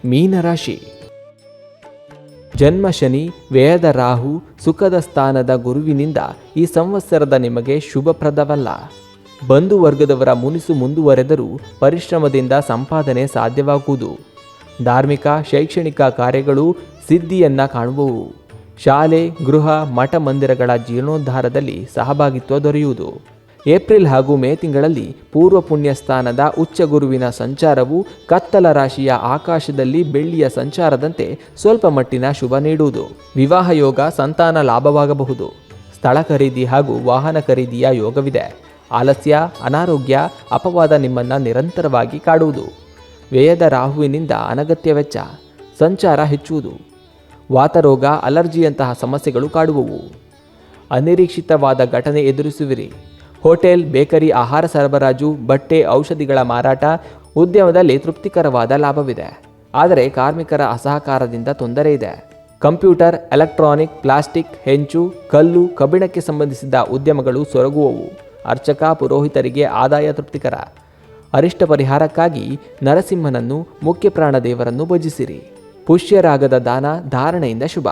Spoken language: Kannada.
ಮೀನರಾಶಿ. ಜನ್ಮ ಶನಿ, ವ್ಯಯದ ರಾಹು, ಸುಖದ ಸ್ಥಾನದ ಗುರುವಿನಿಂದ ಈ ಸಂವತ್ಸರದ ನಿಮಗೆ ಶುಭಪ್ರದವಲ್ಲ. ಬಂಧು ವರ್ಗದವರ ಮುನಿಸು ಮುಂದುವರೆದರೂ ಪರಿಶ್ರಮದಿಂದ ಸಂಪಾದನೆ ಸಾಧ್ಯವಾಗುವುದು. ಧಾರ್ಮಿಕ ಶೈಕ್ಷಣಿಕ ಕಾರ್ಯಗಳು ಸಿದ್ಧಿಯನ್ನು ಕಾಣುವವು. ಶಾಲೆ, ಗೃಹ, ಮಠ ಮಂದಿರಗಳ ಜೀರ್ಣೋದ್ಧಾರದಲ್ಲಿ ಸಹಭಾಗಿತ್ವ ದೊರೆಯುವುದು. ಏಪ್ರಿಲ್ ಹಾಗೂ ಮೇ ತಿಂಗಳಲ್ಲಿ ಪೂರ್ವ ಪುಣ್ಯ ಸ್ಥಾನದ ಉಚ್ಚ ಗುರುವಿನ ಸಂಚಾರವು ಕತ್ತಲ ರಾಶಿಯ ಆಕಾಶದಲ್ಲಿ ಬೆಳ್ಳಿಯ ಸಂಚಾರದಂತೆ ಸ್ವಲ್ಪ ಮಟ್ಟಿನ ಶುಭ ನೀಡುವುದು. ವಿವಾಹ ಯೋಗ, ಸಂತಾನ ಲಾಭವಾಗಬಹುದು. ಸ್ಥಳ ಖರೀದಿ ಹಾಗೂ ವಾಹನ ಖರೀದಿಯ ಯೋಗವಿದೆ. ಆಲಸ್ಯ, ಅನಾರೋಗ್ಯ, ಅಪವಾದ ನಿಮ್ಮನ್ನು ನಿರಂತರವಾಗಿ ಕಾಡುವುದು. ವ್ಯಯದ ರಾಹುವಿನಿಂದ ಅನಗತ್ಯ ವೆಚ್ಚ, ಸಂಚಾರ ಹೆಚ್ಚುವುದು. ವಾತರೋಗ, ಅಲರ್ಜಿಯಂತಹ ಸಮಸ್ಯೆಗಳು ಕಾಡುವವು. ಅನಿರೀಕ್ಷಿತವಾದ ಘಟನೆ ಎದುರಿಸುವಿರಿ. ಹೋಟೆಲ್, ಬೇಕರಿ, ಆಹಾರ ಸರಬರಾಜು, ಬಟ್ಟೆ, ಔಷಧಿಗಳ ಮಾರಾಟ, ಉದ್ಯಮದಲ್ಲಿ ತೃಪ್ತಿಕರವಾದ ಲಾಭವಿದೆ. ಆದರೆ ಕಾರ್ಮಿಕರ ಅಸಹಕಾರದಿಂದ ತೊಂದರೆ ಇದೆ. ಕಂಪ್ಯೂಟರ್, ಎಲೆಕ್ಟ್ರಾನಿಕ್, ಪ್ಲಾಸ್ಟಿಕ್, ಹೆಂಚು, ಕಲ್ಲು, ಕಬ್ಬಿಣಕ್ಕೆ ಸಂಬಂಧಿಸಿದ ಉದ್ಯಮಗಳು ಸೊರಗುವವು. ಅರ್ಚಕ, ಪುರೋಹಿತರಿಗೆ ಆದಾಯ ತೃಪ್ತಿಕರ. ಅರಿಷ್ಟ ಪರಿಹಾರಕ್ಕಾಗಿ ನರಸಿಂಹನನ್ನು, ಮುಖ್ಯ ಪ್ರಾಣ ದೇವರನ್ನು ಭಜಿಸಿರಿ. ಪುಷ್ಯರಾಗದ ದಾನ ಧಾರಣೆಯಿಂದ ಶುಭ.